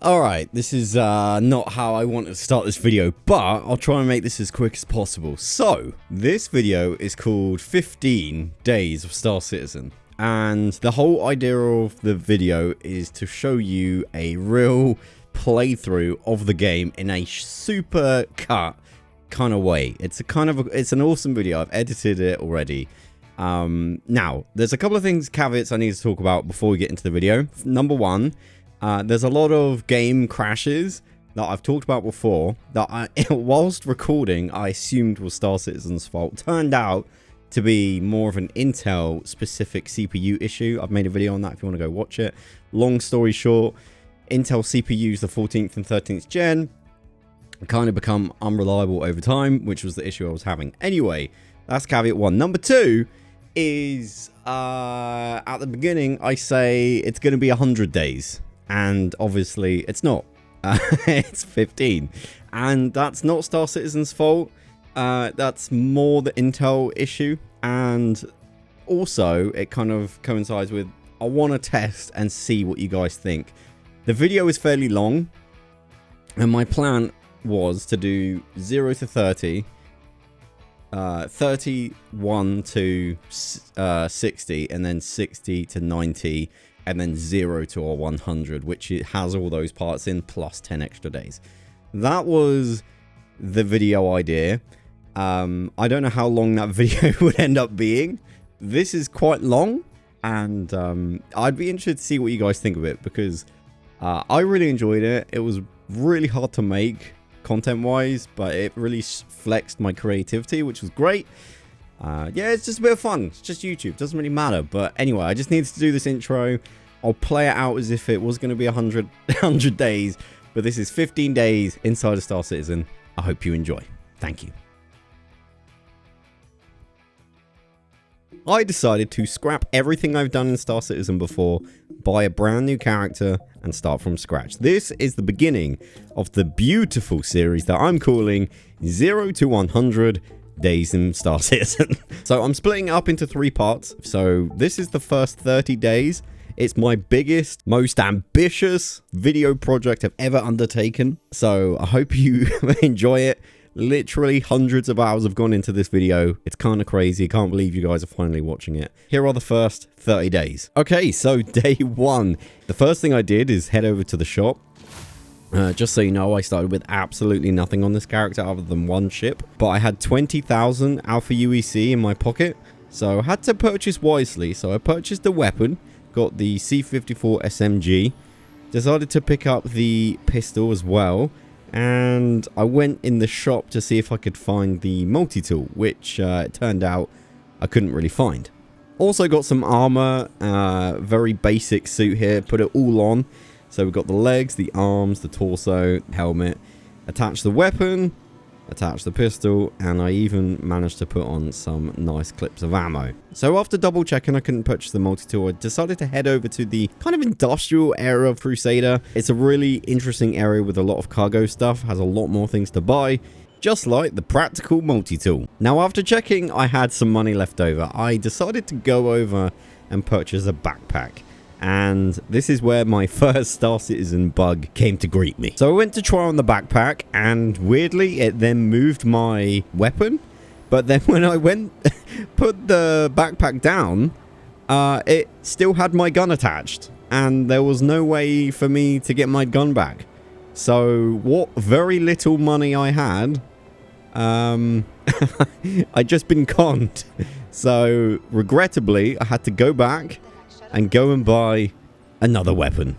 Alright, this is not how I want to start this video, but I'll try and make this as quick as possible. So, this video is called 15 Days of Star Citizen. And the whole idea of the video is to show you a real playthrough of the game in a super cut kind of way. It's an awesome video. I've edited it already. Now, there's a couple of caveats I need to talk about before we get into the video. Number one, there's a lot of game crashes that I've talked about before that whilst recording, I assumed was Star Citizen's fault. Turned out to be more of an Intel specific CPU issue. I've made a video on that if you want to go watch it. Long story short, Intel CPUs, the 14th and 13th gen, kind of become unreliable over time, which was the issue I was having. Anyway, that's caveat one. Number two is at the beginning, I say it's going to be 100 days. And obviously it's not. It's 15. And that's not Star Citizen's fault. That's more the Intel issue. And also it kind of coincides with, I want to test and see what you guys think. The video is fairly long. And my plan was to do 0 to 30. 31 to 60. And then 60 to 90. And then 0 to 100, which it has all those parts in, plus 10 extra days. That was the video idea. I don't know how long that video would end up being. This is quite long, and I'd be interested to see what you guys think of it, because I really enjoyed it. It was really hard to make content-wise, but it really flexed my creativity, which was great. Yeah, it's just a bit of fun. It's just YouTube. Doesn't really matter. But anyway, I just needed to do this intro. I'll play it out as if it was going to be 100 days. But this is 15 days inside of Star Citizen. I hope you enjoy. Thank you. I decided to scrap everything I've done in Star Citizen before, buy a brand new character, and start from scratch. This is the beginning of the beautiful series that I'm calling 0 to 100 Days in Star Citizen. So I'm splitting it up into 3 parts. So this is the first 30 days. It's my biggest, most ambitious video project I've ever undertaken. So I hope you enjoy it. Literally hundreds of hours have gone into this video. It's kind of crazy. I can't believe you guys are finally watching it. Here are the first 30 days. Okay, so day 1. The first thing I did is head over to the shop. Just so you know, I started with absolutely nothing on this character other than 1 ship. But I had 20,000 Alpha UEC in my pocket, so I had to purchase wisely. So I purchased a weapon, got the C-54 SMG, decided to pick up the pistol as well, and I went in the shop to see if I could find the multi-tool, which it turned out I couldn't really find. Also got some armor, very basic suit here, put it all on. So we've got the legs, the arms, the torso, helmet, attach the weapon, attach the pistol, and I even managed to put on some nice clips of ammo. So after double checking I couldn't purchase the multi-tool, I decided to head over to the kind of industrial area of Crusader. It's a really interesting area with a lot of cargo stuff, has a lot more things to buy, just like the practical multi-tool. Now after checking I had some money left over, I decided to go over and purchase a backpack. And this is where my first Star Citizen bug came to greet me. So I went to try on the backpack, and weirdly it then moved my weapon. But then when I went put the backpack down, it still had my gun attached, and there was no way for me to get my gun back. So what very little money I had, I'd just been conned. So regrettably I had to go back and go and buy another weapon.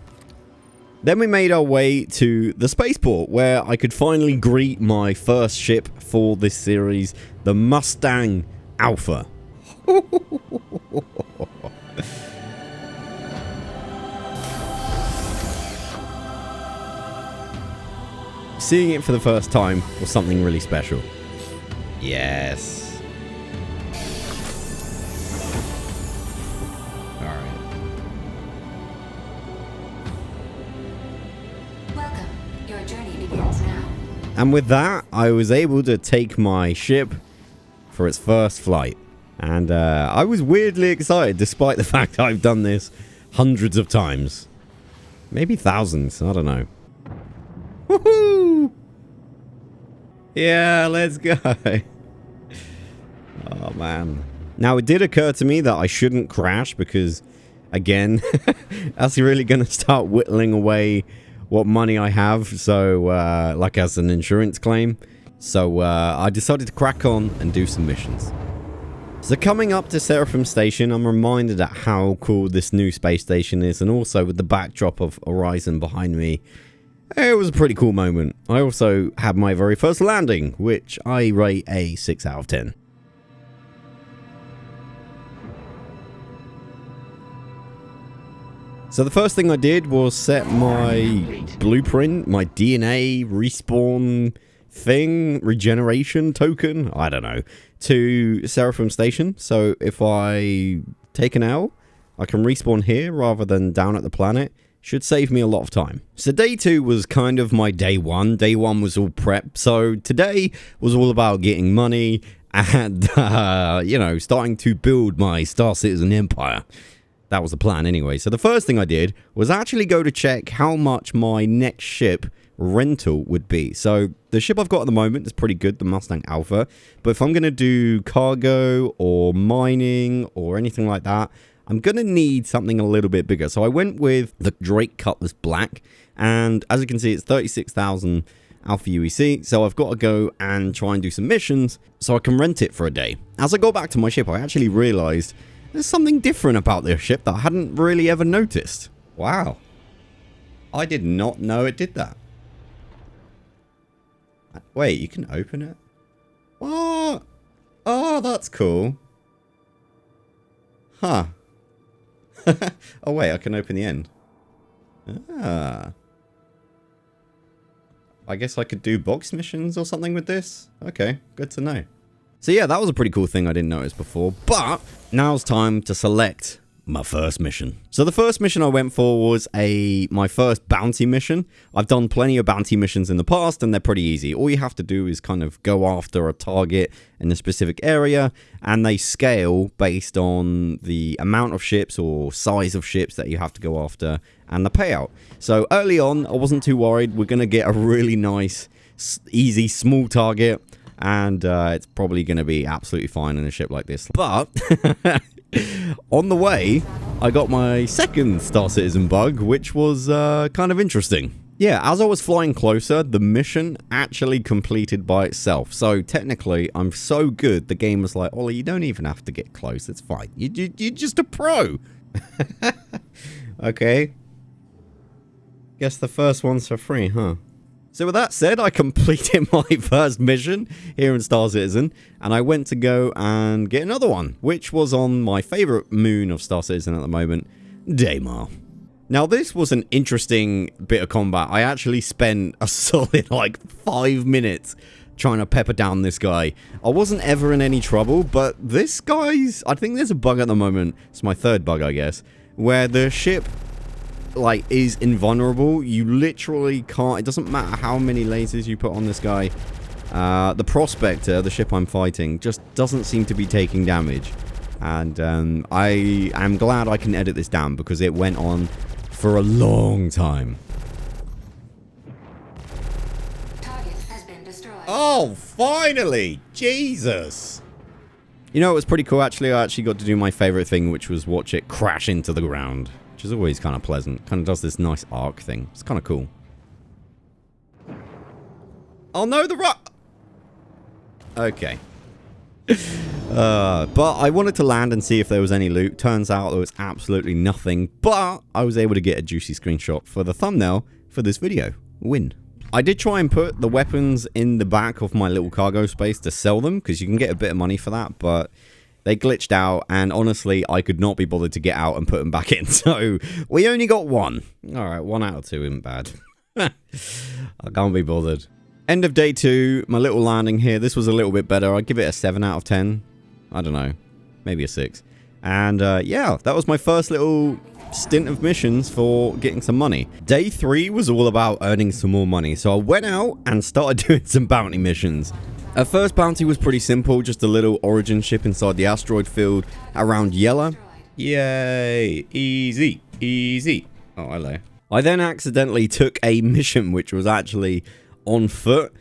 Then we made our way to the spaceport, where I could finally greet my first ship for this series, the Mustang Alpha. Seeing it for the first time was something really special. Yes. And with that, I was able to take my ship for its first flight. And I was weirdly excited, despite the fact I've done this hundreds of times. Maybe thousands, I don't know. Woohoo! Yeah, let's go. Oh, man. Now, it did occur to me that I shouldn't crash because, again, that's really going to start whittling away what money I have. So, like as an insurance claim. So, I decided to crack on and do some missions. So coming up to Seraphim Station, I'm reminded at how cool this new space station is, and also with the backdrop of Horizon behind me. It was a pretty cool moment. I also had my very first landing, which I rate a 6 out of 10. So the first thing I did was set my blueprint, my DNA respawn thing, regeneration token, I don't know, to Seraphim Station. So if I take an L, I can respawn here rather than down at the planet. Should save me a lot of time. So day 2 was kind of my day 1. Day 1 was all prep. So today was all about getting money and, you know, starting to build my Star Citizen empire. That was the plan anyway. So the first thing I did was actually go to check how much my next ship rental would be. So the ship I've got at the moment is pretty good, the Mustang Alpha. But if I'm going to do cargo or mining or anything like that, I'm going to need something a little bit bigger. So I went with the Drake Cutlass Black. And as you can see, it's 36,000 Alpha UEC. So I've got to go and try and do some missions so I can rent it for a day. As I got back to my ship, I actually realized there's something different about this ship that I hadn't really ever noticed. Wow. I did not know it did that. Wait, you can open it? What? Oh, that's cool. Huh. Oh, wait, I can open the end. Ah. I guess I could do box missions or something with this. Okay, good to know. So yeah, that was a pretty cool thing I didn't notice before. But now's time to select my first mission. So the first mission I went for was my first bounty mission. I've done plenty of bounty missions in the past and they're pretty easy. All you have to do is kind of go after a target in a specific area, and they scale based on the amount of ships or size of ships that you have to go after and the payout. So early on, I wasn't too worried. We're going to get a really nice, easy, small target, and it's probably going to be absolutely fine in a ship like this. But on the way, I got my second Star Citizen bug, which was kind of interesting. Yeah, as I was flying closer, the mission actually completed by itself. So technically, I'm so good, the game was like, Ollie, you don't even have to get close. It's fine. You're just a pro. Okay. Guess the first one's for free, huh? So with that said, I completed my first mission here in Star Citizen, and I went to go and get another one, which was on my favorite moon of Star Citizen at the moment, Daymar. Now this was an interesting bit of combat. I actually spent a solid like 5 minutes trying to pepper down this guy. I wasn't ever in any trouble, but this guy's, I think there's a bug at the moment, it's my third bug I guess, where the ship like is invulnerable. You literally can't, it doesn't matter how many lasers you put on this guy. The Prospector, the ship I'm fighting, just doesn't seem to be taking damage. And I am glad I can edit this down because it went on for a long time. Target has been destroyed. Oh, finally! Jesus! You know, it was pretty cool actually. I actually got to do my favorite thing, which was watch it crash into the ground. Which is always kind of pleasant. Kind of does this nice arc thing. It's kind of cool. Oh no, the rock! Okay. But I wanted to land and see if there was any loot. Turns out there was absolutely nothing. But I was able to get a juicy screenshot for the thumbnail for this video. Win. I did try and put the weapons in the back of my little cargo space to sell them, because you can get a bit of money for that, but they glitched out, and honestly, I could not be bothered to get out and put them back in. So we only got one. Alright, 1 out of 2 isn't bad. I can't be bothered. End of day 2, my little landing here. This was a little bit better. I'd give it a 7 out of 10. I don't know. Maybe a 6. And yeah, that was my first little stint of missions for getting some money. Day 3 was all about earning some more money. So I went out and started doing some bounty missions. Our first bounty was pretty simple. Just a little origin ship inside the asteroid field around Yella. Yay. Easy. Easy. Oh, hello. I then accidentally took a mission which was actually on foot,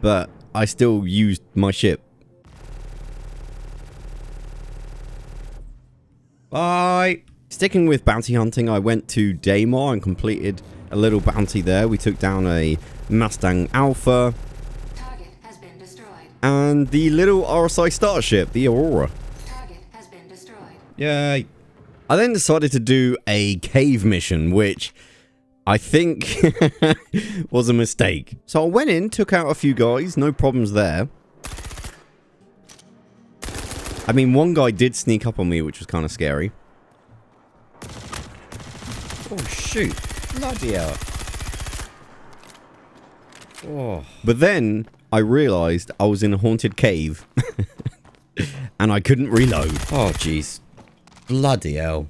but I still used my ship. Bye! Sticking with bounty hunting, I went to Daymar and completed a little bounty there. We took down a Mustang Alpha. Target has been destroyed. And the little RSI starship, the Aurora. Target has been destroyed. Yay. I then decided to do a cave mission, which I think was a mistake. So I went in, took out a few guys, no problems there. I mean, one guy did sneak up on me, which was kind of scary. Oh, shoot. Bloody hell. Oh. But then I realized I was in a haunted cave and I couldn't reload. Oh, jeez. Bloody hell.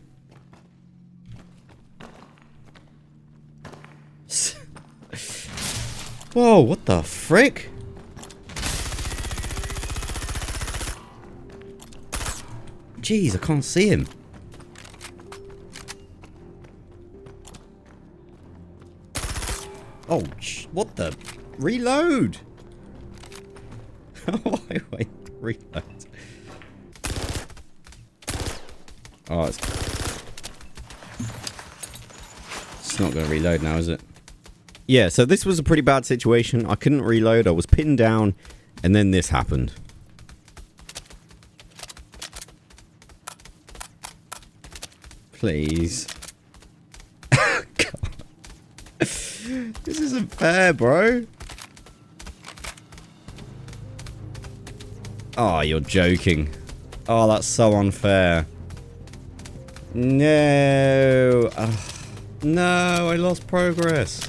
Whoa, what the frick? Jeez, I can't see him. Oh, what the? Reload! Wait, reload. Oh, it's not going to reload now, is it? Yeah, so this was a pretty bad situation. I couldn't reload, I was pinned down, and then this happened. Please. This isn't fair, bro. Oh, you're joking. Oh, that's so unfair. No. No, I lost progress.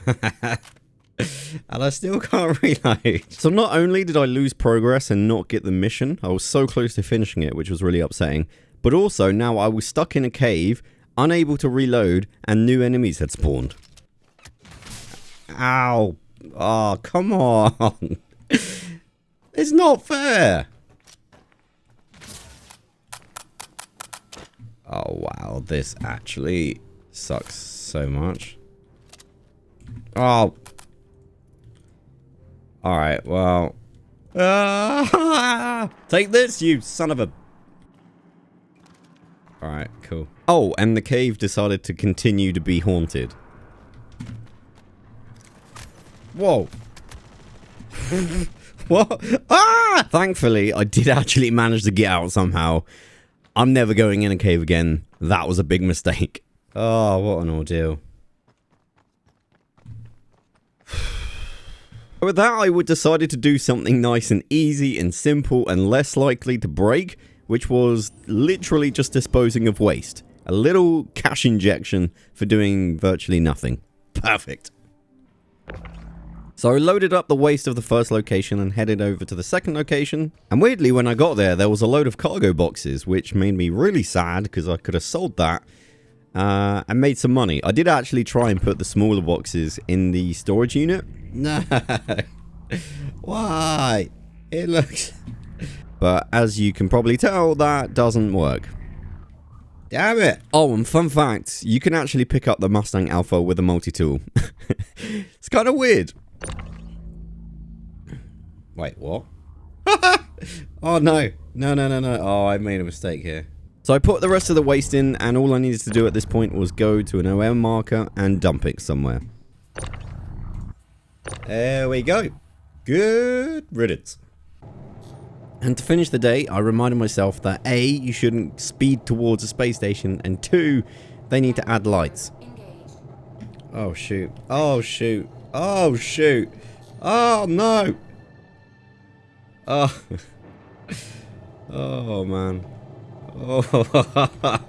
And I still can't reload. So not only did I lose progress and not get the mission, I was so close to finishing it, which was really upsetting. But also, now I was stuck in a cave, unable to reload, and new enemies had spawned. Ow. Oh, come on. It's not fair. Oh, wow. This actually sucks so much. Oh. Alright, well. Take this, you son of a... Alright, cool. Oh, and the cave decided to continue to be haunted. Whoa. What? Ah! Thankfully, I did actually manage to get out somehow. I'm never going in a cave again. That was a big mistake. Oh, what an ordeal. With that, I would decided to do something nice and easy and simple and less likely to break, which was literally just disposing of waste. A little cash injection for doing virtually nothing. Perfect. So I loaded up the waste of the first location and headed over to the second location. And weirdly, when I got there was a load of cargo boxes, which made me really sad because I could have sold that and made some money. I did actually try and put the smaller boxes in the storage unit. No. Why? It looks... But as you can probably tell, that doesn't work. Damn it! Oh, and fun fact, you can actually pick up the Mustang Alpha with a multi-tool. It's kind of weird. Wait, what? Oh, no. No. Oh, I made a mistake here. So I put the rest of the waste in, and all I needed to do at this point was go to an OM marker and dump it somewhere. There we go. Good riddance. And to finish the day, I reminded myself that A, you shouldn't speed towards a space station, and 2, they need to add lights. Oh, shoot. Oh, shoot. Oh, shoot. Oh, no. Oh. Oh, man. Oh.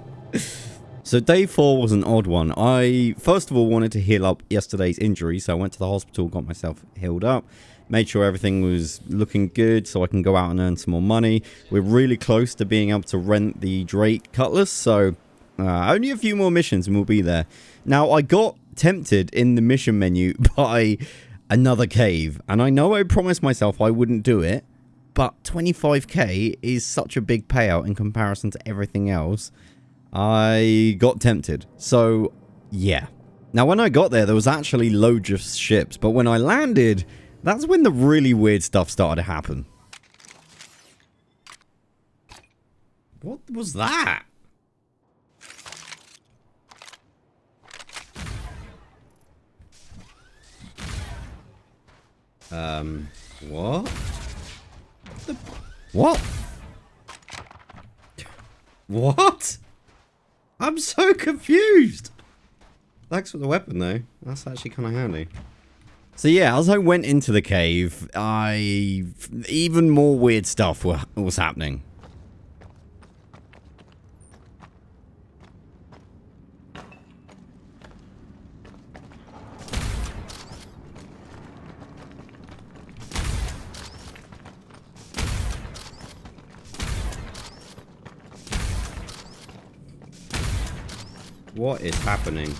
So day 4 was an odd one. I, first of all, wanted to heal up yesterday's injury, so I went to the hospital, got myself healed up. Made sure everything was looking good so I can go out and earn some more money. We're really close to being able to rent the Drake Cutlass, so only a few more missions and we'll be there. Now, I got tempted in the mission menu by another cave, and I know I promised myself I wouldn't do it, but 25k is such a big payout in comparison to everything else. I got tempted, so yeah. Now, when I got there, there was actually loads of ships, but when I landed, that's when the really weird stuff started to happen. What was that? What? What? What? I'm so confused. Thanks for the weapon, though. That's actually kind of handy. So yeah, as I went into the cave, even more weird stuff was happening. What is happening?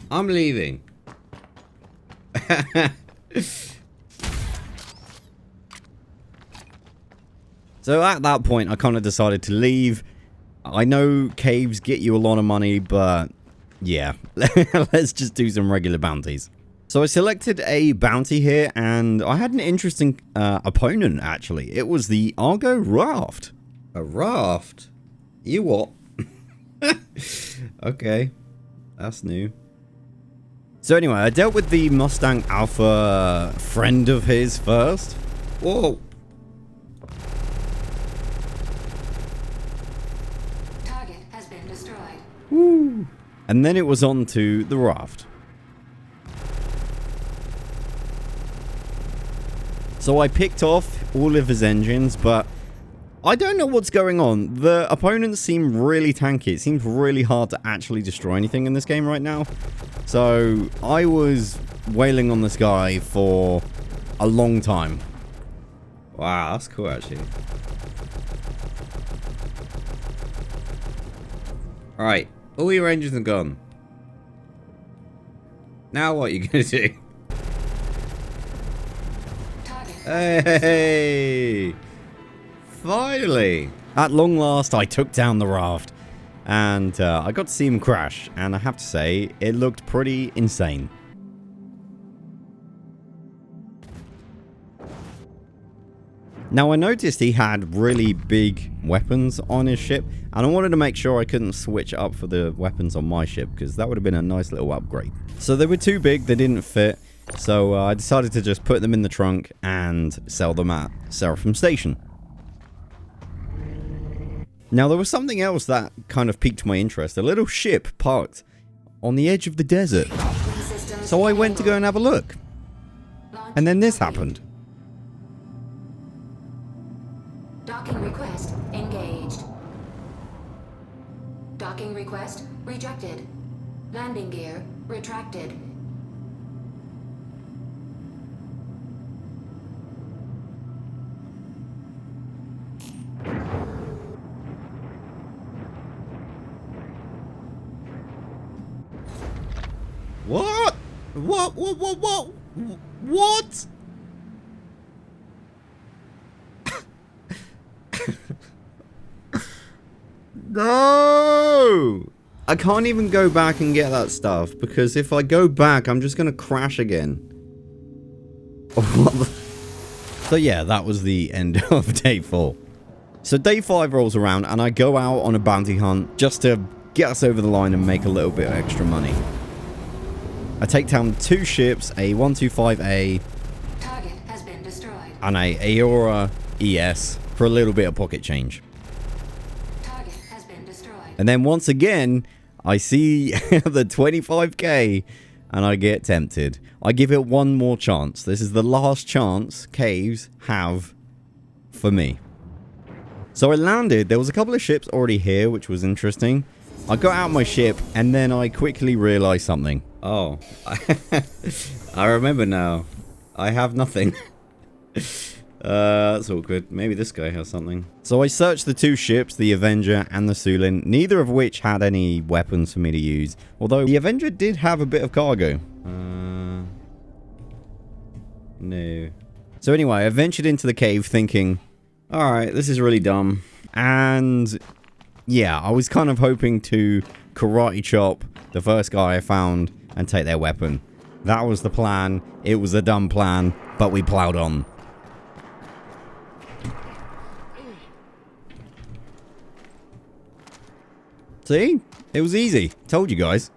I'm leaving. So at that point, I kind of decided to leave. I know caves get you a lot of money, but yeah, let's just do some regular bounties. So I selected a bounty here, and I had an interesting opponent, actually. It was the Argo Raft. A raft? You what? Okay, that's new. So anyway, I dealt with the Mustang Alpha friend of his first. Whoa. Target has been destroyed. Woo. And then it was on to the raft. So I picked off all of his engines, but I don't know what's going on. The opponents seem really tanky. It seems really hard to actually destroy anything in this game right now. So I was wailing on this guy for a long time. Wow, that's cool actually. Alright, all your engines are gone. Now what are you gonna do? Hey! Finally! At long last, I took down the raft. And I got to see him crash. And I have to say, it looked pretty insane. Now, I noticed he had really big weapons on his ship. And I wanted to make sure I couldn't switch up for the weapons on my ship, because that would have been a nice little upgrade. So they were too big, they didn't fit. So I decided to just put them in the trunk and sell them at Seraphim Station. Now, there was something else that kind of piqued my interest. A little ship parked on the edge of the desert. So I went to go and have a look. And then this happened. Docking request engaged. Docking request rejected. Landing gear retracted. What? What? No! I can't even go back and get that stuff, because if I go back, I'm just gonna crash again. So yeah, that was the end of day 4. So day 5 rolls around, and I go out on a bounty hunt just to get us over the line and make a little bit of extra money. I take down 2 ships, a 125A Target has been destroyed. and a Aora ES for a little bit of pocket change. Target has been destroyed. And then once again, I see the 25k and I get tempted. I give it one more chance. This is the last chance caves have for me. So I landed. There was a couple of ships already here, which was interesting. I got out my ship and then I quickly realized something. Oh, I remember now. I have nothing. That's awkward. Maybe this guy has something. So I searched the 2 ships, the Avenger and the Sulin, neither of which had any weapons for me to use. Although the Avenger did have a bit of cargo. No. So anyway, I ventured into the cave thinking, alright, this is really dumb. And Yeah, I was kind of hoping to karate chop the first guy I found and take their weapon. That was the plan. It was a dumb plan, but we plowed on. See? It was easy. Told you guys.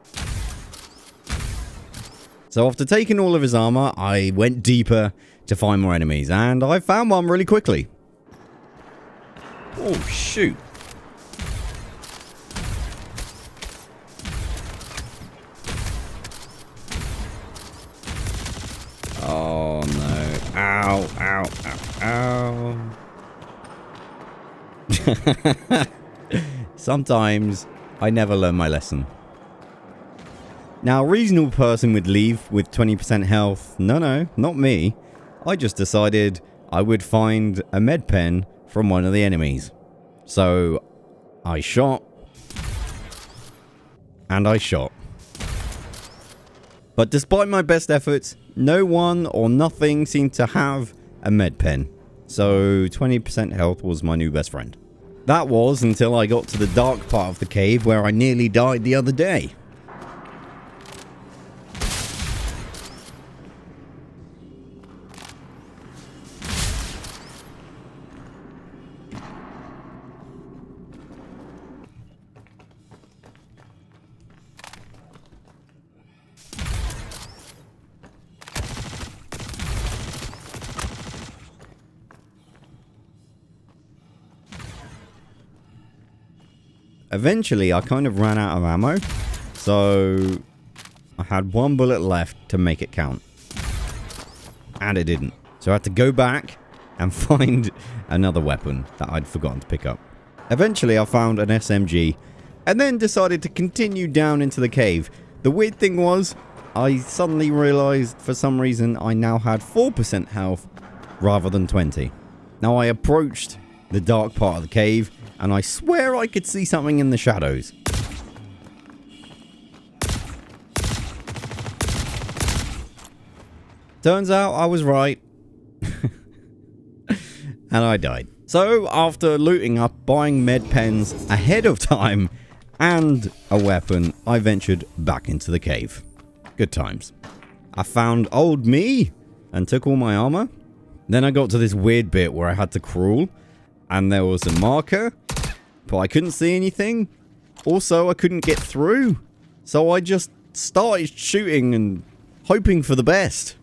So after taking all of his armor, I went deeper to find more enemies, and I found one really quickly. Oh, shoot. Oh, no. Ow, ow, ow, ow. Sometimes I never learn my lesson. Now, a reasonable person would leave with 20% health. No, not me. I just decided I would find a med pen from one of the enemies. So, I shot. And I shot. But despite my best efforts, no one or nothing seemed to have a med pen. So, 20% health was my new best friend. That was until I got to the dark part of the cave where I nearly died the other day. Eventually, I kind of ran out of ammo, so I had one bullet left to make it count. And it didn't. So I had to go back and find another weapon that I'd forgotten to pick up. Eventually, I found an SMG, and then decided to continue down into the cave. The weird thing was, I suddenly realized for some reason I now had 4% health rather than 20. Now I approached the dark part of the cave, and I swear I could see something in the shadows. Turns out I was right. And I died. So, after looting up, buying med pens ahead of time, and a weapon, I ventured back into the cave. Good times. I found old me, and took all my armor. Then I got to this weird bit where I had to crawl, and there was a marker, but I couldn't see anything. Also, I couldn't get through. So I just started shooting and hoping for the best.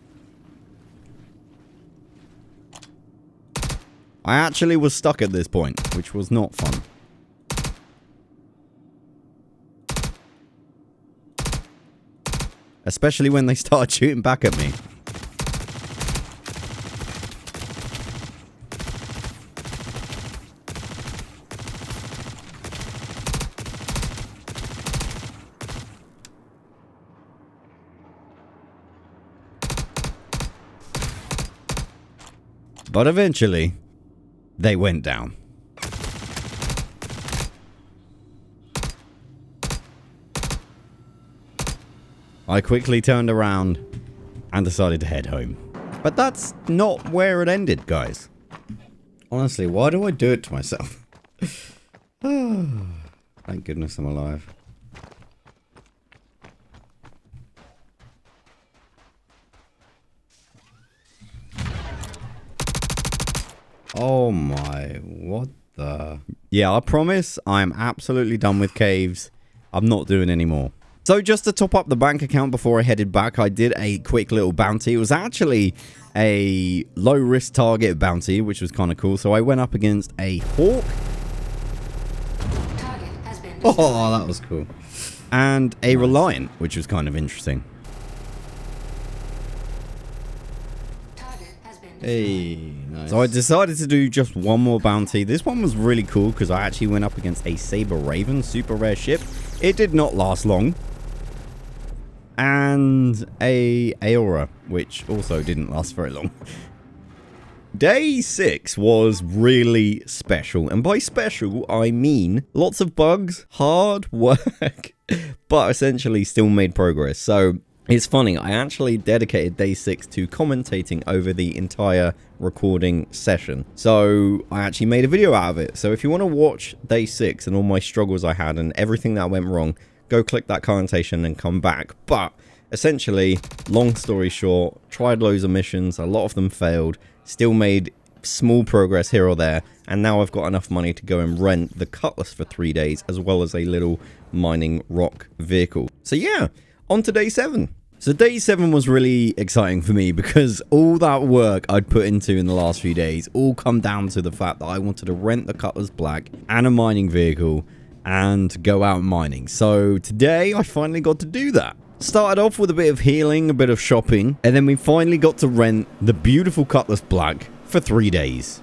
I actually was stuck at this point, which was not fun. Especially when they started shooting back at me. But eventually, they went down. I quickly turned around and decided to head home. But that's not where it ended, guys. Honestly, why do I do it to myself? Thank goodness I'm alive. Oh my, what the... Yeah, I promise I'm absolutely done with caves. I'm not doing any more. So just to top up the bank account before I headed back, I did a quick little bounty. It was actually a low-risk target bounty, which was kind of cool. So I went up against a hawk. Target has been destroyed. Oh, that was cool. And a reliant, which was kind of interesting. Target has been destroyed. Hey, nice. So I decided to do just one more bounty. This one was really cool because I actually went up against a Saber Raven, super rare ship. It did not last long. And a Aura, which also didn't last very long. Day 6 was really special. And by special, I mean lots of bugs, hard work, but essentially still made progress. So It's funny, I actually dedicated day 6 to commentating over the entire recording session. So I actually made a video out of it. So if you want to watch day 6 and all my struggles I had and everything that went wrong, go click that commentation and come back. But essentially, long story short, tried loads of missions, a lot of them failed, still made small progress here or there, and now I've got enough money to go and rent the Cutlass for 3 days, as well as a little mining rock vehicle. So yeah, on to day 7. So day 7 was really exciting for me because all that work I'd put into in the last few days all come down to the fact that I wanted to rent the Cutlass Black and a mining vehicle and go out mining. So today I finally got to do that. Started off with a bit of healing, a bit of shopping, and then we finally got to rent the beautiful Cutlass Black for 3 days.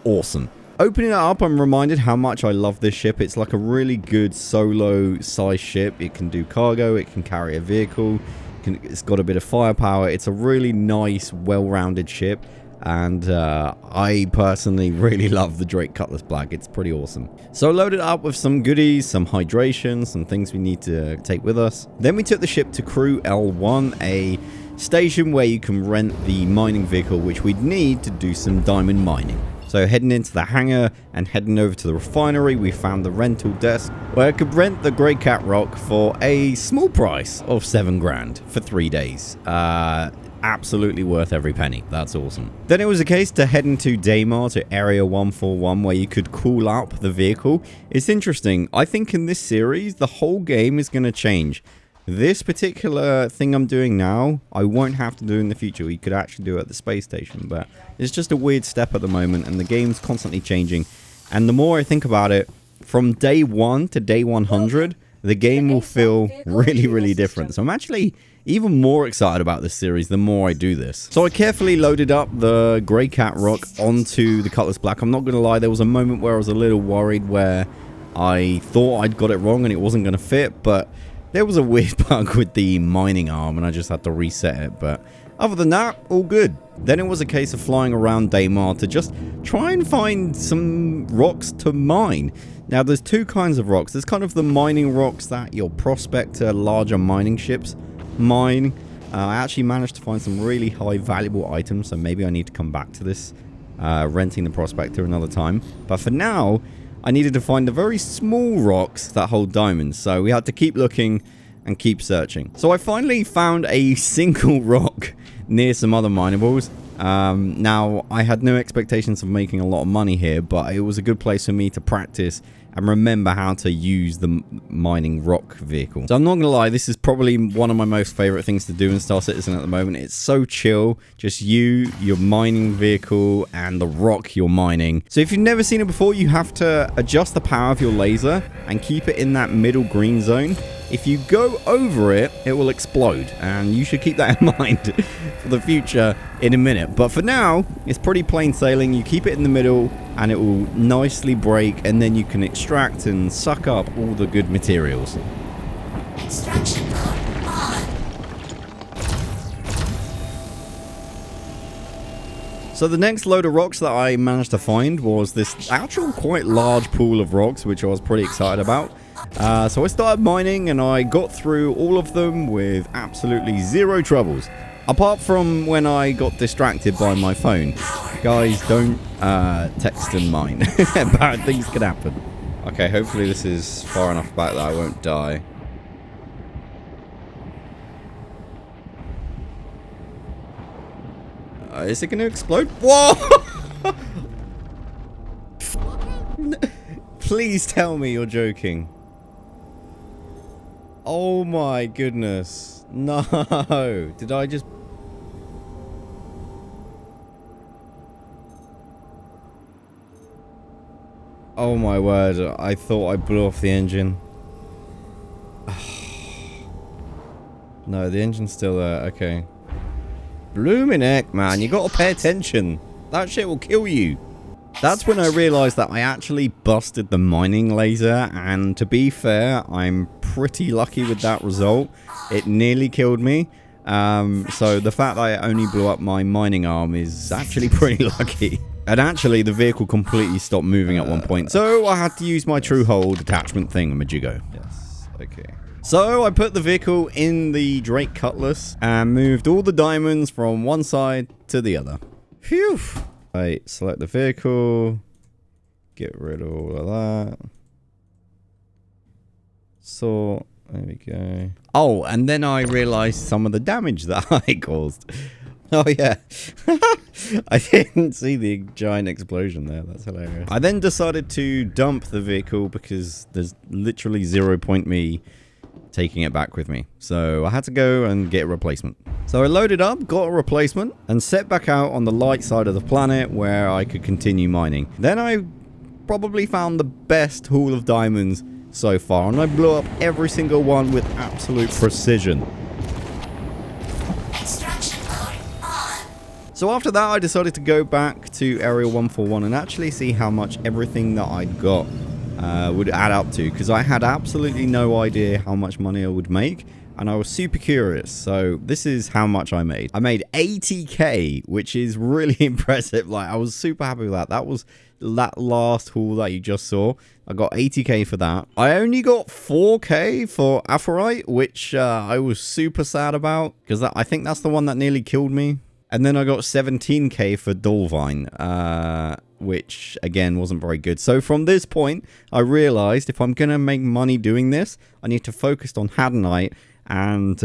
Awesome. Opening it up, I'm reminded how much I love this ship. It's like a really good solo size ship. It can do cargo, it can carry a vehicle, it's got a bit of firepower. It's a really nice, well-rounded ship, and I personally really love the Drake Cutlass Black. It's pretty awesome. So loaded up with some goodies, some hydration, some things we need to take with us. Then we took the ship to Crew L1, a station where you can rent the mining vehicle which we'd need to do some diamond mining. So heading into the hangar and heading over to the refinery, we found the rental desk where I could rent the Grey Cat Rock for a small price of 7 grand for 3 days. Absolutely worth every penny. That's awesome. Then it was a case to head into Daymar to Area 141 where you could cool up the vehicle. It's interesting. I think in this series, the whole game is going to change. This particular thing I'm doing now, I won't have to do in the future. We could actually do it at the space station, but it's just a weird step at the moment, and the game's constantly changing. And the more I think about it, from day 1 to day 100, the game will feel really, really different. So I'm actually even more excited about this series the more I do this. So I carefully loaded up the Grey Cat Rock onto the Cutlass Black. I'm not going to lie, there was a moment where I was a little worried where I thought I'd got it wrong and it wasn't going to fit, but there was a weird bug with the mining arm and I just had to reset it, but other than that, all good. Then it was a case of flying around Daymar to just try and find some rocks to mine. Now, there's 2 kinds of rocks. There's kind of the mining rocks that your prospector, larger mining ships mine. I actually managed to find some really high valuable items, so maybe I need to come back to this, renting the prospector another time. But for now, I needed to find the very small rocks that hold diamonds, so we had to keep looking and keep searching. So I finally found a single rock near some other minables. Now, I had no expectations of making a lot of money here, but it was a good place for me to practice and remember how to use the mining rock vehicle. So I'm not gonna lie, this is probably one of my most favorite things to do in Star Citizen at the moment. It's so chill, just you, your mining vehicle, and the rock you're mining. So if you've never seen it before, you have to adjust the power of your laser and keep it in that middle green zone. If you go over it, it will explode, and you should keep that in mind for the future in a minute. But for now, it's pretty plain sailing. You keep it in the middle, and it will nicely break, and then you can extract and suck up all the good materials. Extraction mode on. So the next load of rocks that I managed to find was this actual quite large pool of rocks, which I was pretty excited about. So I started mining and I got through all of them with absolutely zero troubles. Apart from when I got distracted by my phone. Guys, don't text and mine. Bad things can happen. Okay, hopefully this is far enough back that I won't die. Is it going to explode? Whoa! Please tell me you're joking. Oh my goodness. No. Did I just... Oh my word. I thought I blew off the engine. No, the engine's still there. Okay. Blooming heck, man. You gotta pay attention. That shit will kill you. That's when I realized that I actually busted the mining laser, and to be fair, I'm pretty lucky with that result. It nearly killed me. So the fact that I only blew up my mining arm is actually pretty lucky. And actually, the vehicle completely stopped moving at one point, so I had to use my true hold attachment thingamajiggo. Yes, okay. So I put the vehicle in the Drake Cutlass and moved all the diamonds from one side to the other. Phew. I select the vehicle, get rid of all of that. So there we go. Oh, and then I realized some of the damage that I caused. Oh yeah. I didn't see the giant explosion there. That's hilarious. I then decided to dump the vehicle because there's literally 0 point me taking it back with me. So I had to go and get a replacement. So I loaded up, got a replacement, and set back out on the light side of the planet where I could continue mining. Then I probably found the best haul of diamonds so far, and I blew up every single one with absolute precision. Extraction mode on. So after that, I decided to go back to Area 141 and actually see how much everything that I'd got would add up to, because I had absolutely no idea how much money I would make, and I was super curious. So this is how much I made. I made 80k, which is really impressive. Like, I was super happy with that. That was that last haul that you just saw. I got 80k for that. I only got 4k for Aphorite, which I was super sad about, because I think that's the one that nearly killed me. And then I got 17k for Dolvine, which again wasn't very good. So from this point, I realized if I'm gonna make money doing this, I need to focus on Hadanite and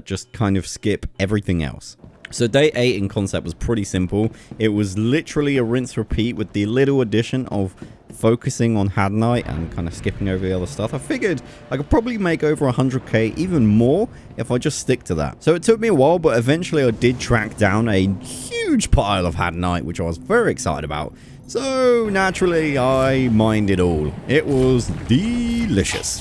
just kind of skip everything else. So day 8 in concept was pretty simple. It was literally a rinse repeat with the little addition of focusing on Hadanite and kind of skipping over the other stuff. I figured I could probably make over 100k, even more, if I just stick to that. So it took me a while, but eventually I did track down a huge pile of Hadanite, which I was very excited about. So naturally I mined it all. It was delicious.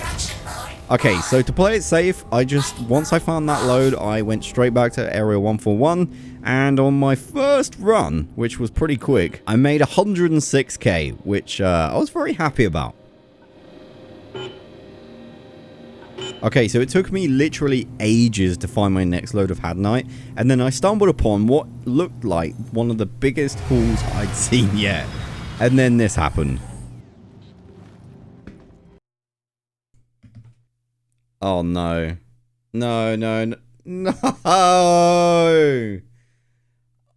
Okay, so to play it safe, once I found that load, I went straight back to Area 141, and on my first run, which was pretty quick, I made 106k, which I was very happy about. Okay, so it took me literally ages to find my next load of Hadanite, and then I stumbled upon what looked like one of the biggest hauls I'd seen yet. And then this happened. Oh no. No, no, no. No!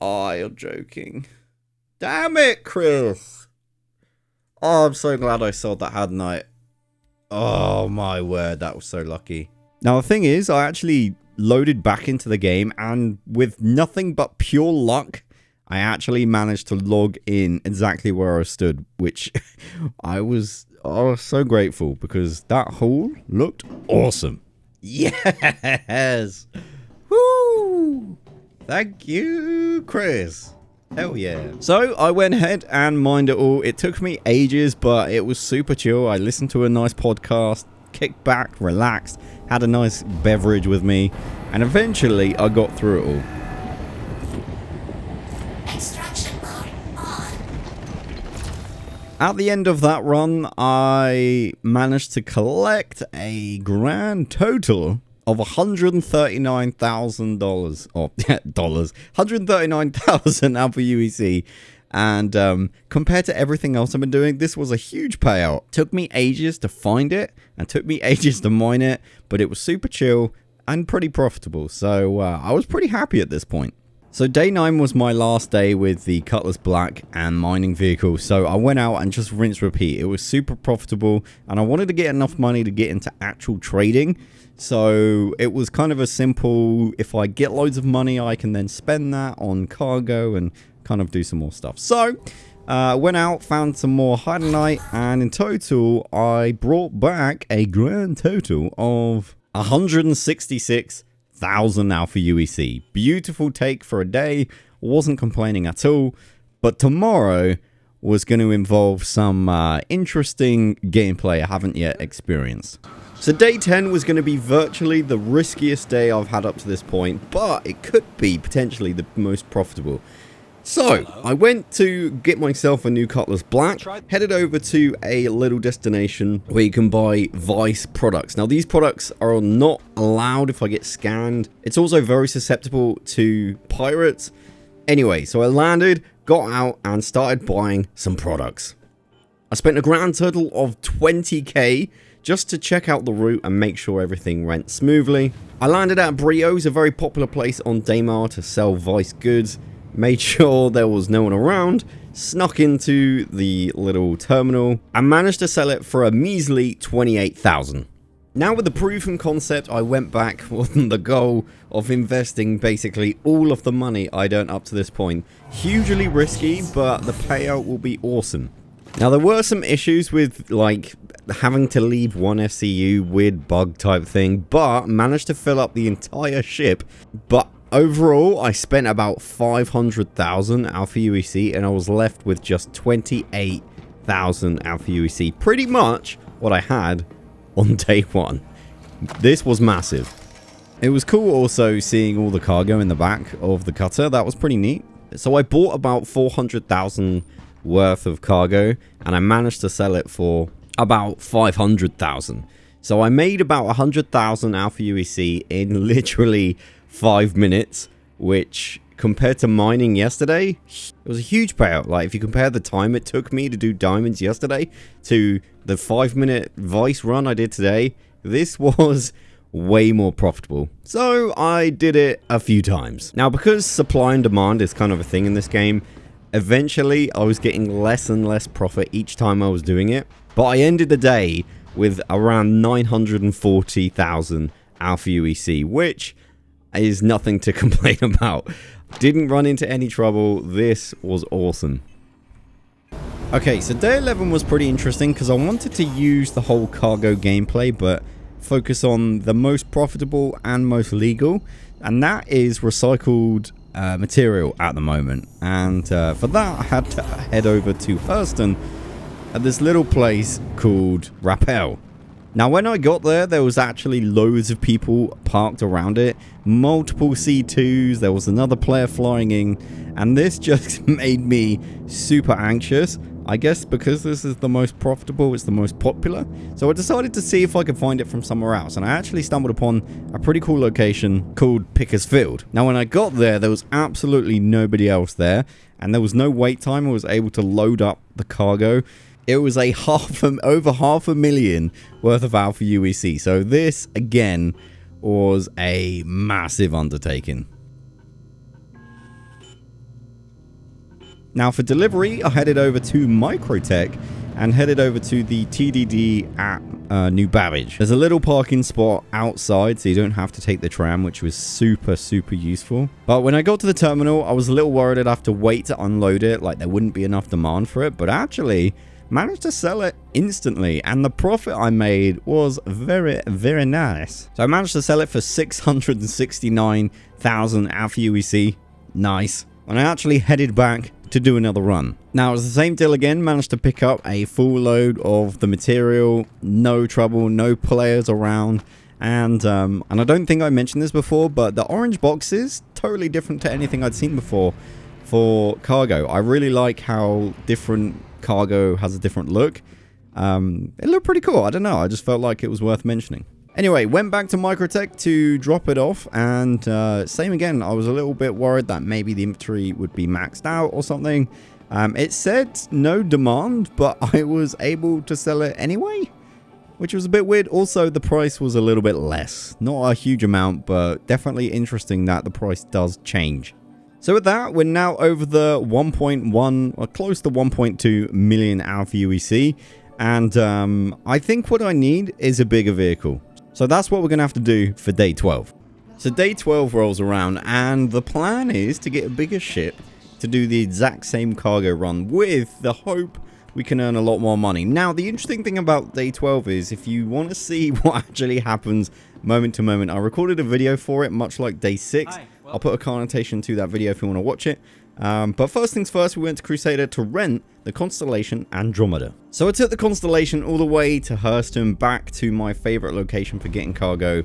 Oh, you're joking. Damn it, Chris! Oh, I'm so glad I sold that Hadanite. Oh my word, that was so lucky. Now the thing is, I actually loaded back into the game, and with nothing but pure luck, I actually managed to log in exactly where I stood, which I was so grateful, because that haul looked awesome. Yes! Woo! Thank you, Chris. Hell yeah. So I went ahead and mined it all. It took me ages, but it was super chill. I listened to a nice podcast, kicked back, relaxed, had a nice beverage with me, and eventually I got through it all. Extraction mode on. At the end of that run, I managed to collect a grand total of $139,000, or dollars, 139,000 Alpha UEC. And compared to everything else I've been doing, this was a huge payout. Took me ages to find it, and took me ages to mine it, but it was super chill and pretty profitable. So I was pretty happy at this point. So day 9 was my last day with the Cutlass Black and mining vehicle, so I went out and just rinse repeat. It was super profitable, and I wanted to get enough money to get into actual trading. So it was kind of a simple, if I get loads of money, I can then spend that on cargo and kind of do some more stuff. So went out, found some more Hadanite, and in total I brought back a grand total of 166,000 Alpha UEC. Beautiful take for a day, wasn't complaining at all. But tomorrow was going to involve some interesting gameplay I haven't yet experienced. So day 10 was going to be virtually the riskiest day I've had up to this point, but it could be potentially the most profitable. So I went to get myself a new Cutlass Black, headed over to a little destination where you can buy Vice products. Now these products are not allowed if I get scanned. It's also very susceptible to pirates. Anyway, so I landed, got out, and started buying some products. I spent a grand total of 20k just to check out the route and make sure everything went smoothly. I landed at Brio's, a very popular place on Daymar to sell Vice goods. Made sure there was no one around, snuck into the little terminal, and managed to sell it for a measly 28,000. Now with the proven concept, I went back on the goal of investing basically all of the money I'd earned up to this point. Hugely risky, but the payout will be awesome. Now there were some issues with like having to leave one SCU, weird bug type thing, but managed to fill up the entire ship. But overall, I spent about 500,000 Alpha UEC and I was left with just 28,000 Alpha UEC. Pretty much what I had on day one. This was massive. It was cool also seeing all the cargo in the back of the cutter. That was pretty neat. So I bought about 400,000 worth of cargo and I managed to sell it for about 500,000. So I made about 100,000 Alpha UEC in literally 5 minutes, which compared to mining yesterday, it was a huge payout. Like if you compare the time it took me to do diamonds yesterday to the 5-minute Vice run I did today, this was way more profitable. So I did it a few times. Now because supply and demand is kind of a thing in this game, eventually I was getting less and less profit each time I was doing it. But I ended the day with around 940,000 Alpha UEC, which is nothing to complain about. Didn't run into any trouble. This was awesome. Okay, so day 11 was pretty interesting because I wanted to use the whole cargo gameplay, but focus on the most profitable and most legal, and that is recycled material at the moment. And for that, I had to head over to Hurston at this little place called Rappel. Now, when I got there, there was actually loads of people parked around it, multiple C2s, there was another player flying in, and this just made me super anxious. I guess because this is the most profitable, it's the most popular. So I decided to see if I could find it from somewhere else, and I actually stumbled upon a pretty cool location called Pickers Field. Now, when I got there, there was absolutely nobody else there, and there was no wait time. I was able to load up the cargo. It was a over half a million worth of Alpha UEC. So this, again, was a massive undertaking. Now for delivery, I headed over to Microtech and headed over to the TDD at New Babbage. There's a little parking spot outside, so you don't have to take the tram, which was super useful. But when I got to the terminal, I was a little worried I'd have to wait to unload it, like there wouldn't be enough demand for it, but actually managed to sell it instantly, and the profit I made was very nice. So I managed to sell it for 669,000 Alpha UEC. Nice. And I actually headed back to do another run. Now it was the same deal again, managed to pick up a full load of the material, no trouble, no players around, and I don't think I mentioned this before, but the orange boxes, totally different to anything I'd seen before for cargo. I really like how different cargo has a different look. It looked pretty cool. I don't know, I just felt like it was worth mentioning. Anyway, went back to Microtech to drop it off, and same again, I was a little bit worried that maybe the inventory would be maxed out or something. It said no demand, but I was able to sell it anyway, which was a bit weird. Also, the price was a little bit less. Not a huge amount, but definitely interesting that the price does change. So with that, we're now over the 1.1 or close to 1.2 million Alpha UEC, and I think what I need is a bigger vehicle. So that's what we're going to have to do for day 12. So day 12 rolls around, and the plan is to get a bigger ship to do the exact same cargo run with the hope we can earn a lot more money. Now, the interesting thing about day 12 is if you want to see what actually happens moment to moment, I recorded a video for it, much like day 6. I'll put a connotation to that video if you want to watch it. But first things first, we went to Crusader to rent the Constellation Andromeda. So I took the Constellation all the way to Hurston, back to my favorite location for getting cargo,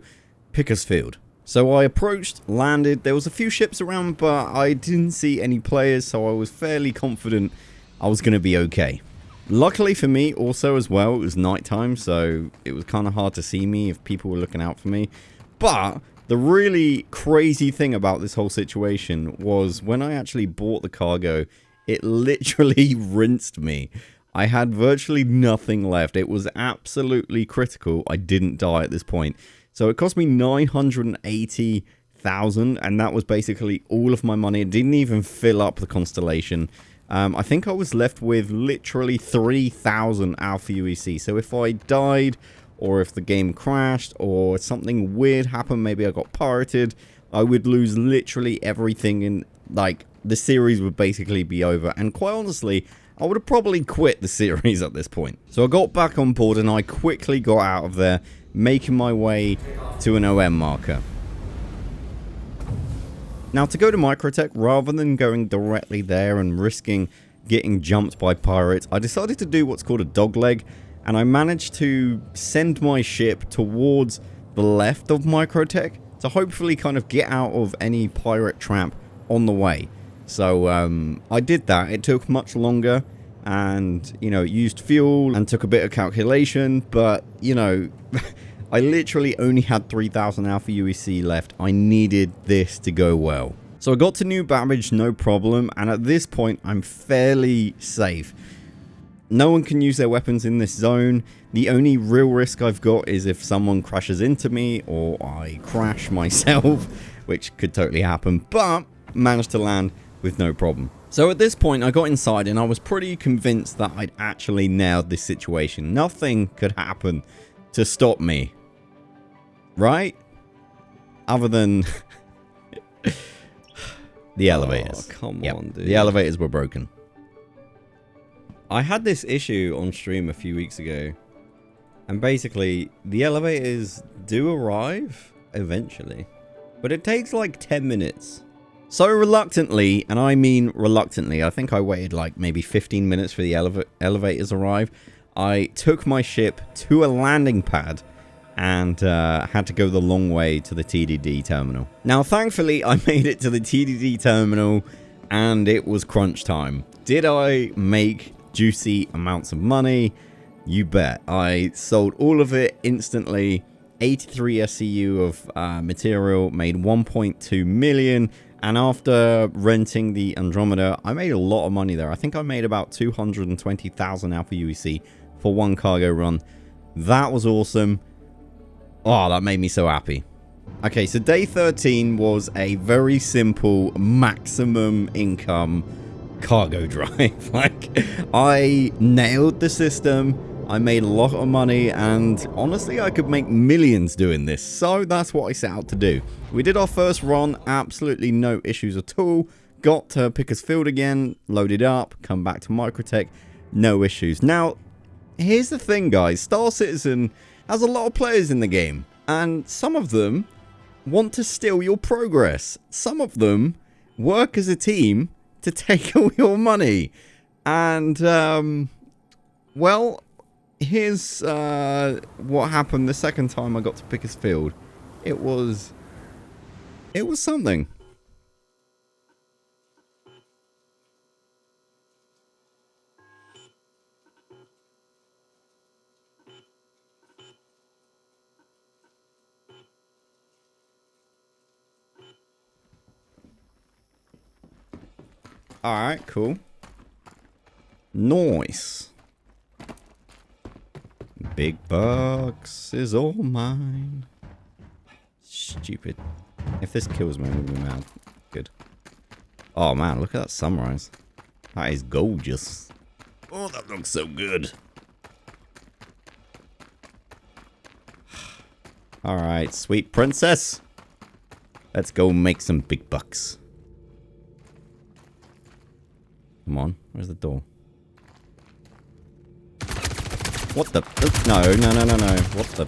Pickers Field. So I approached, landed, there was a few ships around, but I didn't see any players, so I was fairly confident I was going to be okay. Luckily for me also as well, it was nighttime, so it was kind of hard to see me if people were looking out for me. But the really crazy thing about this whole situation was when I actually bought the cargo, it literally rinsed me. I had virtually nothing left. It was absolutely critical I didn't die at this point. So it cost me 980,000, and that was basically all of my money. It didn't even fill up the constellation. I think I was left with literally 3,000 Alpha UEC. So if I died, or if the game crashed, or something weird happened, maybe I got pirated, I would lose literally everything, and like the series would basically be over. And quite honestly, I would have probably quit the series at this point. So I got back on board and I quickly got out of there, making my way to an OM marker. Now, to go to Microtech, rather than going directly there and risking getting jumped by pirates, I decided to do what's called a dogleg, and I managed to send my ship towards the left of Microtech to hopefully kind of get out of any pirate trap on the way. So I did that. It took much longer, and you know, it used fuel and took a bit of calculation, but you know, I literally only had 3,000 Alpha UEC left. I needed this to go well. So I got to New Babbage, no problem, and at this point I'm fairly safe. No one can use their weapons in this zone. The only real risk I've got is if someone crashes into me or I crash myself, which could totally happen, but managed to land with no problem. So at this point I got inside and I was pretty convinced that I'd actually nailed this situation. Nothing could happen to stop me. Right? Other than the elevators. Oh, come on, dude. The elevators were broken. I had this issue on stream a few weeks ago, and basically the elevators do arrive eventually, but it takes like 10 minutes. So reluctantly, and I mean reluctantly, I think I waited like maybe 15 minutes for the elevators arrive. I took my ship to a landing pad and had to go the long way to the TDD terminal. Now, thankfully, I made it to the TDD terminal, and it was crunch time. Did I make juicy amounts of money? You bet. I sold all of it instantly. 83 SCU of material, made 1.2 million, and after renting the Andromeda, I made a lot of money there. I think I made about 220,000 Alpha UEC for one cargo run. That was awesome. Oh, that made me so happy. Okay, so day 13 was a very simple maximum income cargo drive. Like, I nailed the system. I made a lot of money, and honestly, I could make millions doing this. So that's what I set out to do. We did our first run, absolutely no issues at all. Got to Pickersfield again, loaded up, come back to Microtech, no issues. Now, here's the thing, guys. Star Citizen has a lot of players in the game, and some of them want to steal your progress. Some of them work as a team to take all your money. And, well, here's what happened the second time I got to Pickersfield. It was something. Alright, cool. Nice. Big bucks is all mine. Stupid. If this kills me, I'm gonna be mad. Good. Oh man, look at that sunrise. That is gorgeous. Oh, that looks so good. Alright, sweet princess. Let's go make some big bucks. Come on, where's the door? What the? No. What the?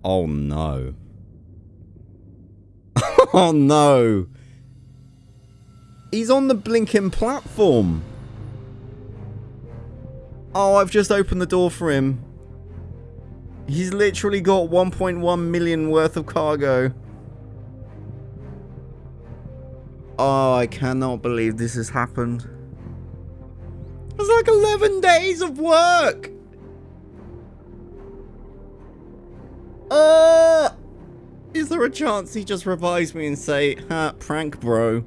Oh no. Oh no. He's on the blinking platform. Oh, I've just opened the door for him. He's literally got 1.1 million worth of cargo. Oh, I cannot believe this has happened. It's like 11 days of work. Is there a chance he just revives me and say, ha, prank bro?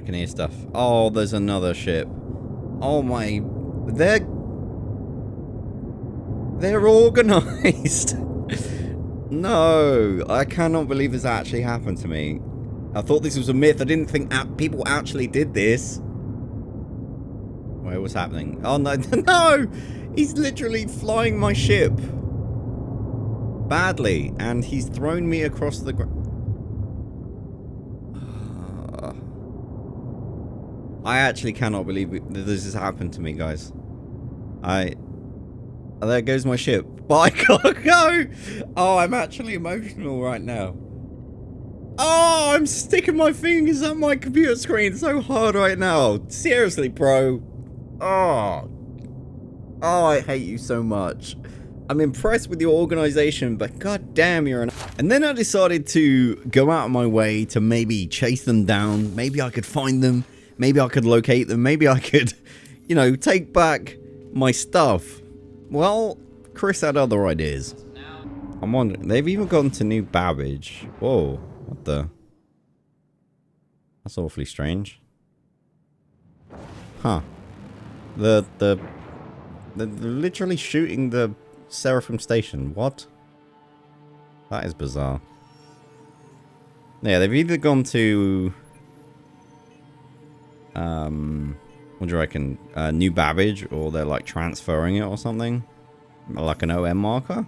can hear stuff. Oh, there's another ship. Oh my... They're organized. No, I cannot believe this actually happened to me. I thought this was a myth. I didn't think people actually did this. Wait, what's happening? Oh no, no! He's literally flying my ship. Badly. And he's thrown me across the ground. I actually cannot believe this has happened to me, guys. There goes my ship. But I gotta go! Oh, I'm actually emotional right now. Oh, I'm sticking my fingers at my computer screen so hard right now. Seriously, bro. Oh, I hate you so much. I'm impressed with your organization, but god damn, you're an... And then I decided to go out of my way to maybe chase them down. Maybe I could find them. Maybe I could locate them. Maybe I could, you know, take back my stuff. Well, Chris had other ideas. I'm wondering, they've even gone to New Babbage. Whoa, what the? That's awfully strange. Huh. They're literally shooting the Seraphim station. What? That is bizarre. Yeah, they've either gone to... what do you reckon? New Babbage, or they're like transferring it or something? Like an OM marker?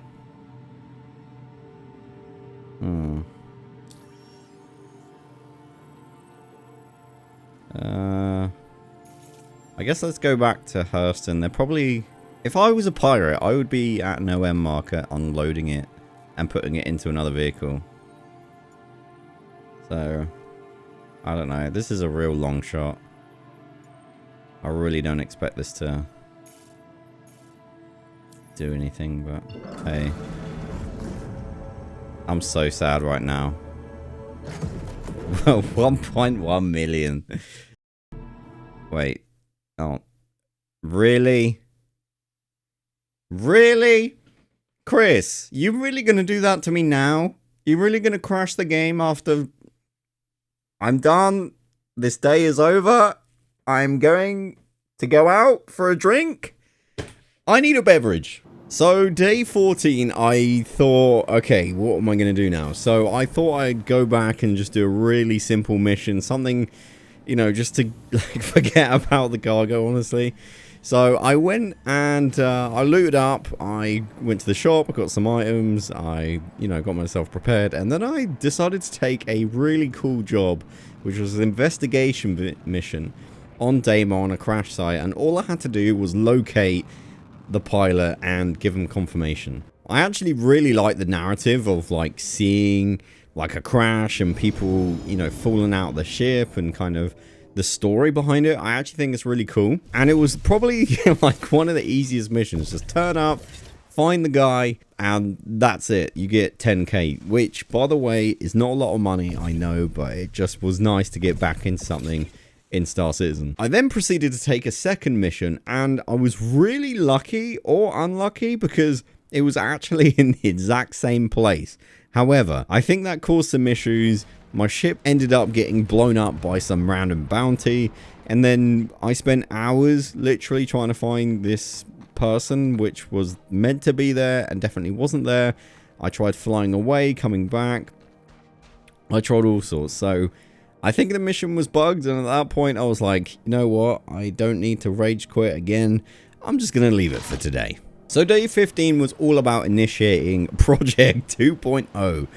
I guess let's go back to Hurston. They're probably... If I was a pirate, I would be at an OM marker, unloading it, and putting it into another vehicle. So, I don't know. This is a real long shot. I really don't expect this to do anything, but hey. I'm so sad right now. 1.1 million. Wait. Oh. Really? Really? Chris, you really gonna do that to me now? You really gonna crash the game after... I'm done. This day is over. I'm going to go out for a drink. I need a beverage. So day 14, I thought, okay, what am I going to do now? So I thought I'd go back and just do a really simple mission. Something, you know, just to like, forget about the cargo, honestly. So I went and I looted up. I went to the shop. I got some items. I, you know, got myself prepared. And then I decided to take a really cool job, which was an investigation mission on Daymar on a crash site, and all I had to do was locate the pilot and give him confirmation. I actually really like the narrative of like seeing like a crash and people, you know, falling out of the ship and kind of the story behind it. I actually think it's really cool, and it was probably like one of the easiest missions. Just turn up, find the guy, and that's it. You get 10k, which by the way is not a lot of money, I know, but it just was nice to get back into something in Star Citizen. I then proceeded to take a second mission, and I was really lucky or unlucky because it was actually in the exact same place. However, I think that caused some issues. My ship ended up getting blown up by some random bounty, and then I spent hours literally trying to find this person which was meant to be there and definitely wasn't there. I tried flying away, coming back. I tried all sorts. So I think the mission was bugged, and at that point I was like, you know what, I don't need to rage quit again. I'm just gonna leave it for today. So day 15 was all about initiating Project 2.0,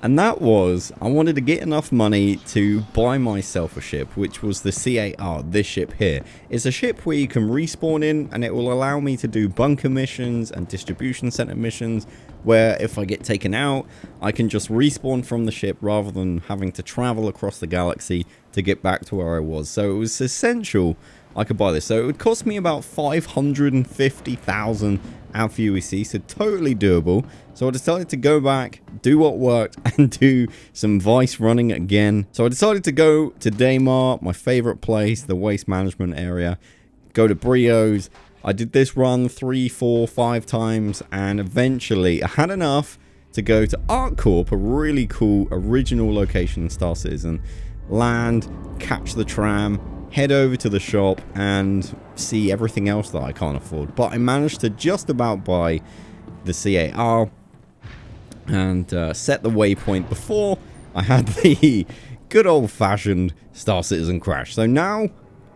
and that was, I wanted to get enough money to buy myself a ship, which was the CAR, this ship here. It's a ship where you can respawn in, and it will allow me to do bunker missions and distribution center missions, where if I get taken out, I can just respawn from the ship rather than having to travel across the galaxy to get back to where I was. So it was essential I could buy this. So it would cost me about 550,000 out for UEC, so totally doable. So I decided to go back, do what worked, and do some Vice running again. So I decided to go to Daymar, my favorite place, the waste management area, go to Brio's. I did this run 3, 4, 5 times, and eventually I had enough to go to ArcCorp, a really cool original location in Star Citizen, land, catch the tram, head over to the shop, and see everything else that I can't afford. But I managed to just about buy the CAR and set the waypoint before I had the good old-fashioned Star Citizen crash. So now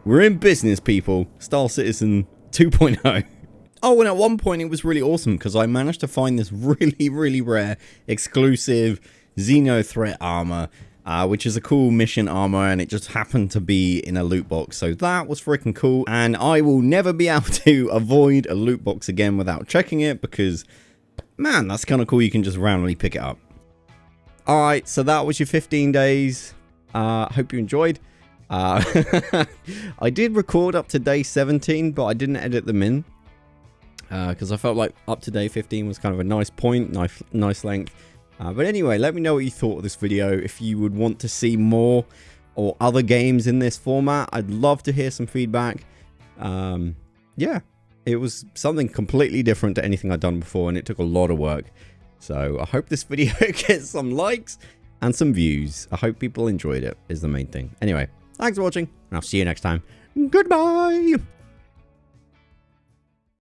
we're in business, people. Star Citizen 2.0. Oh, and at one point it was really awesome because I managed to find this really, really rare exclusive Xeno threat armor, which is a cool mission armor, and it just happened to be in a loot box. So that was freaking cool, and I will never be able to avoid a loot box again without checking it because, man, that's kind of cool. You can just randomly pick it up. All right, so that was your 15 days. Hope you enjoyed. I did record up to day 17, but I didn't edit them in. Because I felt like up to day 15 was kind of a nice point, nice length. But anyway, let me know what you thought of this video. If you would want to see more or other games in this format, I'd love to hear some feedback. Yeah, it was something completely different to anything I'd done before, and it took a lot of work. So I hope this video gets some likes and some views. I hope people enjoyed it, is the main thing. Anyway, thanks for watching, and I'll see you next time. Goodbye!